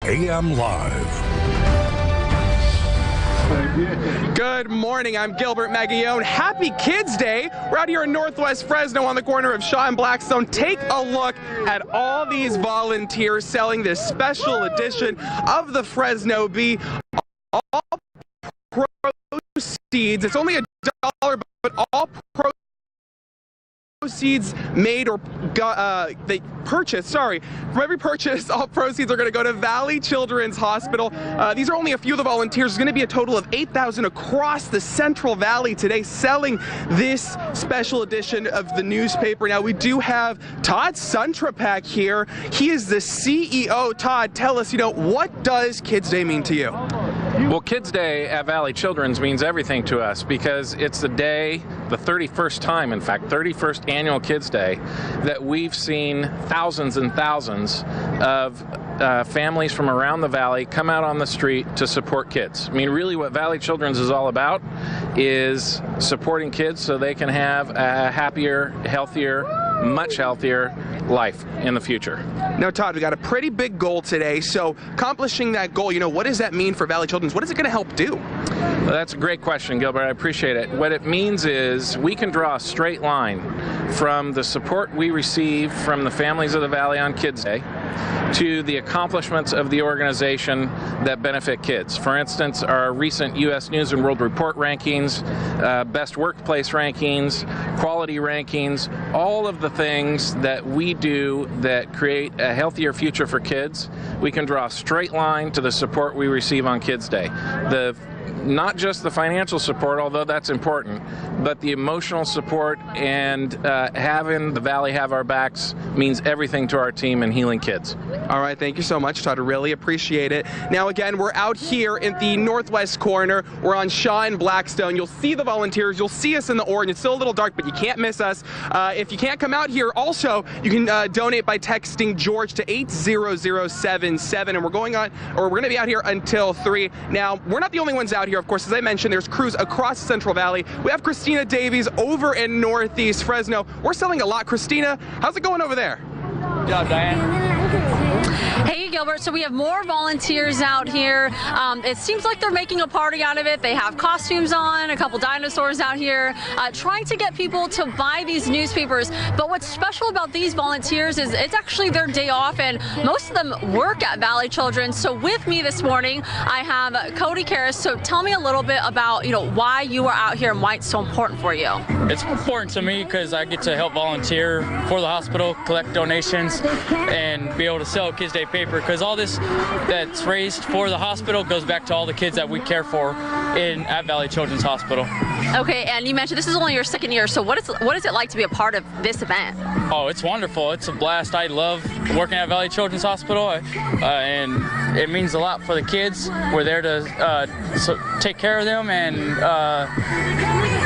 AM Live. Good morning, I'm Gilbert Magaillon. Happy Kids Day. We're out here in Northwest Fresno on the corner of Shaw and Blackstone. Take a look at all these volunteers selling this special edition of the Fresno Bee. All proceeds, it's only $1, but all proceeds made or they purchased, from every purchase, all proceeds are going to go to Valley Children's Hospital. These are only a few of the volunteers. There's going to be a total of 8,000 across the Central Valley today selling this special edition of the newspaper. Now, we do have Todd Suntrapak here. He is the CEO. Todd, tell us, what does Kids Day mean to you? Well, Kids Day at Valley Children's means everything to us because it's the day, the 31st time, in fact, 31st annual Kids Day, that we've seen thousands and thousands of families from around the valley come out on the street to support kids. I mean, really what Valley Children's is all about is supporting kids so they can have a happier, healthier, much healthier life in the future. Now, Todd, we got a pretty big goal today. So accomplishing that goal, what does that mean for Valley Children's? What is it going to help do? Well, that's a great question, Gilbert. I appreciate it. What it means is we can draw a straight line from the support we receive from the families of the Valley on Kids Day to the accomplishments of the organization that benefit kids. For instance, our recent U.S. News and World Report rankings, best workplace rankings, quality rankings, all of the things that we do that create a healthier future for kids, we can draw a straight line to the support we receive on Kids Day. Not just the financial support, although that's important, but the emotional support and having the Valley have our backs means everything to our team in healing kids. All right, thank you so much, Todd. I really appreciate it. Now, again, we're out here in the northwest corner. We're on Shaw and Blackstone. You'll see the volunteers. You'll see us in the orange. It's still a little dark, but you can't miss us. If you can't come out here, also, you can donate by texting George to 80077, and we're going to be out here until 3. Now, we're not the only ones out here. Of course, as I mentioned, there's crews across the Central Valley. We have Christina Davies over in Northeast Fresno. We're selling a lot. Christina, how's it going over there? Good job, Diane. Hey, Gilbert. So we have more volunteers out here. It seems like they're making a party out of it. They have costumes on, a couple dinosaurs out here, trying to get people to buy these newspapers. But what's special about these volunteers is it's actually their day off, and most of them work at Valley Children's. So with me this morning, I have Cody Karras. So tell me a little bit about, why you are out here and why it's so important for you. It's important to me because I get to help volunteer for the hospital, collect donations, and be able to sell Kids Day paper, because all this that's raised for the hospital goes back to all the kids that we care for at Valley Children's Hospital. Okay, and you mentioned this is only your second year, so what is it like to be a part of this event? Oh, it's wonderful. It's a blast. I love working at Valley Children's Hospital, and it means a lot for the kids. We're there to take care of them and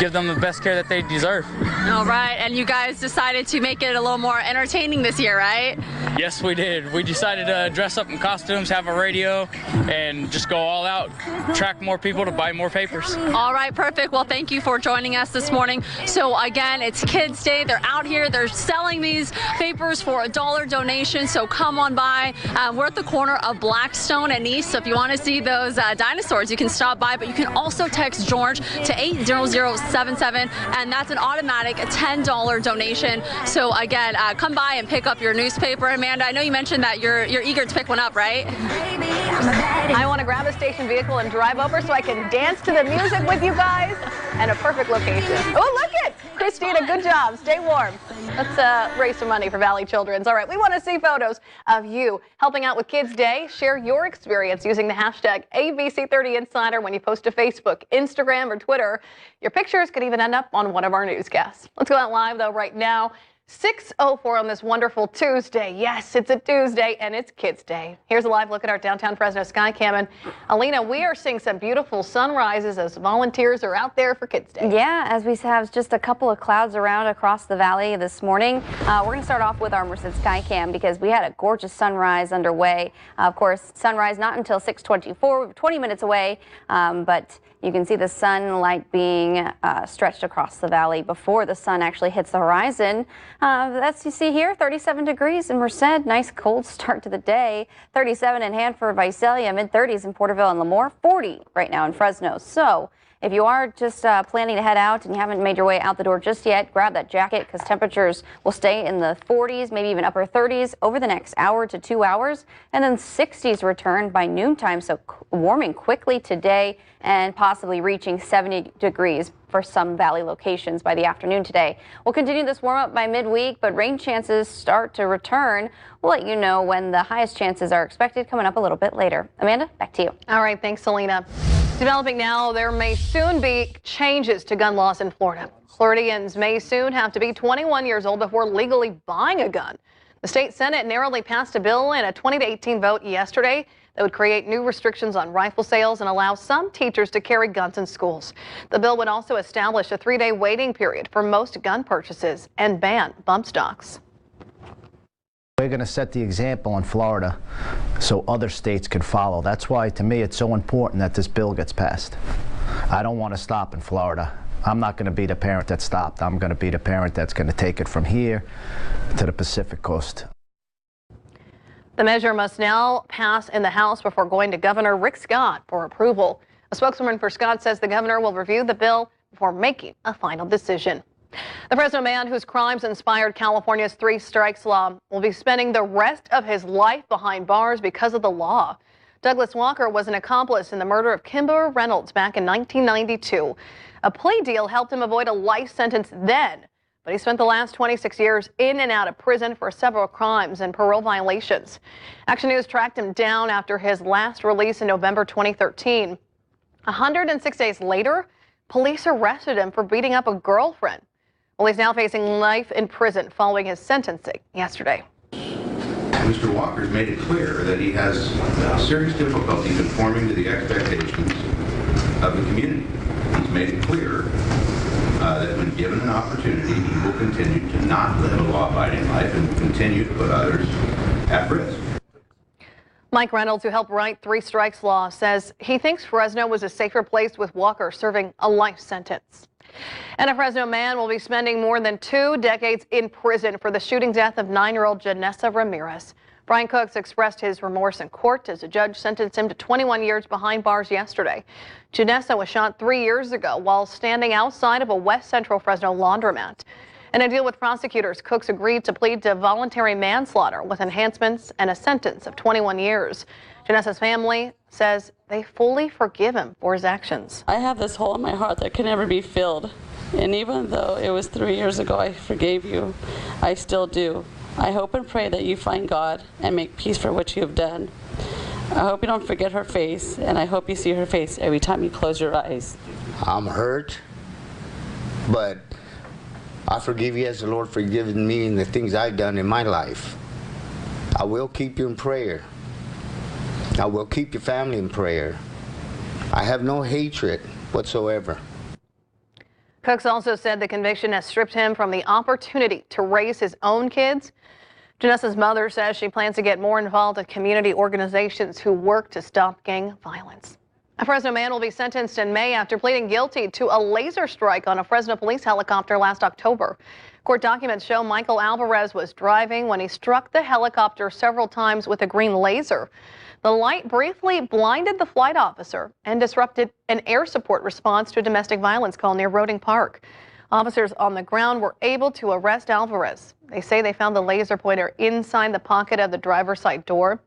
give them the best care that they deserve. All right, and you guys decided to make it a little more entertaining this year, right? Yes, we did. We decided to dress up in costumes, have a radio, and just go all out, attract more people to buy more papers. All right, perfect. Well, thank you for joining us this morning. So again, it's Kids Day. They're out here. They're selling these papers for $1 donation, so come on by. We're at the corner of Blackstone and East, so if you want to see those dinosaurs, you can stop by, but you can also text George to 80077, and that's an automatic $10 donation. So again, come by and pick up your newspaper. Amanda, I know you mentioned that you're eager to pick one up, right? I want to grab a station vehicle and drive over so I can dance to the music with you guys, and a perfect location. Oh, look it! Christina, good job. Stay warm. Let's raise some money for Valley Children's. All right, we want to see photos of you helping out with Kids Day. Share your experience using the hashtag ABC30Insider when you post to Facebook, Instagram, or Twitter. Your pictures could even end up on one of our newscasts. Let's go out live, though, right now. 6:04 on this wonderful Tuesday. Yes, it's a Tuesday and it's Kids Day. Here's a live look at our downtown Fresno sky cam. And Alina, we are seeing some beautiful sunrises as volunteers are out there for Kids Day. Yeah, as we have just a couple of clouds around across the valley this morning. We're going to start off with our Merced sky cam because we had a gorgeous sunrise underway. Of course, sunrise not until 6:24, 20 minutes away, but you can see the sunlight being stretched across the valley before the sun actually hits the horizon. That's you see here, 37 degrees in Merced. Nice cold start to the day. 37 in Hanford, Visalia, mid-30s in Porterville and Lemoore, 40 right now in Fresno. So if you are just planning to head out and you haven't made your way out the door just yet, grab that jacket because temperatures will stay in the 40s, maybe even upper 30s over the next hour to 2 hours. And then 60s return by noontime, so warming quickly today and possibly reaching 70 degrees for some valley locations by the afternoon today. We'll continue this warm up by midweek, but rain chances start to return. We'll let you know when the highest chances are expected coming up a little bit later. Amanda, back to you. All right, thanks, Selena. Developing now, there may soon be changes to gun laws in Florida. Floridians may soon have to be 21 years old before legally buying a gun. The state Senate narrowly passed a bill in a 20-18 vote yesterday that would create new restrictions on rifle sales and allow some teachers to carry guns in schools. The bill would also establish a 3-day waiting period for most gun purchases and ban bump stocks. We're going to set the example in Florida so other states can follow. That's why, to me, it's so important that this bill gets passed. I don't want to stop in Florida. I'm not going to be the parent that stopped. I'm going to be the parent that's going to take it from here to the Pacific Coast. The measure must now pass in the House before going to Governor Rick Scott for approval. A spokeswoman for Scott says the governor will review the bill before making a final decision. The Fresno man whose crimes inspired California's 3 strikes law will be spending the rest of his life behind bars because of the law. Douglas Walker was an accomplice in the murder of Kimber Reynolds back in 1992. A plea deal helped him avoid a life sentence then, but he spent the last 26 years in and out of prison for several crimes and parole violations. Action News tracked him down after his last release in November 2013. 106 days later, police arrested him for beating up a girlfriend. Well, he's now facing life in prison following his sentencing yesterday. Mr. Walker's made it clear that he has serious difficulty conforming to the expectations of the community. He's made it clear that when given an opportunity, he will continue to not live a law-abiding life and will continue to put others at risk. Mike Reynolds, who helped write 3 strikes law, says he thinks Fresno was a safer place with Walker serving a life sentence. And a Fresno man will be spending more than 2 decades in prison for the shooting death of 9-year-old Janessa Ramirez. Brian Cooks expressed his remorse in court as a judge sentenced him to 21 years behind bars yesterday. Janessa was shot 3 years ago while standing outside of a West Central Fresno laundromat. In a deal with prosecutors, Cooks agreed to plead to voluntary manslaughter with enhancements and a sentence of 21 years. Janessa's family says they fully forgive him for his actions. I have this hole in my heart that can never be filled. And even though it was 3 years ago I forgave you, I still do. I hope and pray that you find God and make peace for what you have done. I hope you don't forget her face, and I hope you see her face every time you close your eyes. I'm hurt, but I forgive you as the Lord forgiven me and the things I've done in my life. I will keep you in prayer. I will keep your family in prayer. I have no hatred whatsoever. Cooks also said the conviction has stripped him from the opportunity to raise his own kids. Janessa's mother says she plans to get more involved in community organizations who work to stop gang violence. A Fresno man will be sentenced in May after pleading guilty to a laser strike on a Fresno police helicopter last October. Court documents show Michael Alvarez was driving when he struck the helicopter several times with a green laser. The light briefly blinded the flight officer and disrupted an air support response to a domestic violence call near Roding Park. Officers on the ground were able to arrest Alvarez. They say they found the laser pointer inside the pocket of the driver's side door.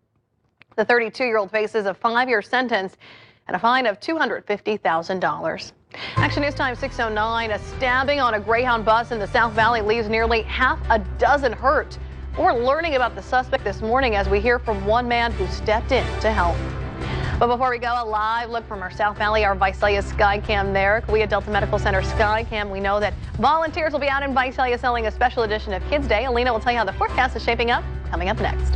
The 32-year-old faces a 5-year sentence and a fine of $250,000. Action News Time 6:09. A stabbing on a Greyhound bus in the South Valley leaves nearly half a dozen hurt. We're learning about the suspect this morning as we hear from one man who stepped in to help. But before we go, a live look from our South Valley, our Visalia Skycam there. We at Delta Medical Center Skycam, we know that volunteers will be out in Visalia selling a special edition of Kids Day. Alina will tell you how the forecast is shaping up coming up next.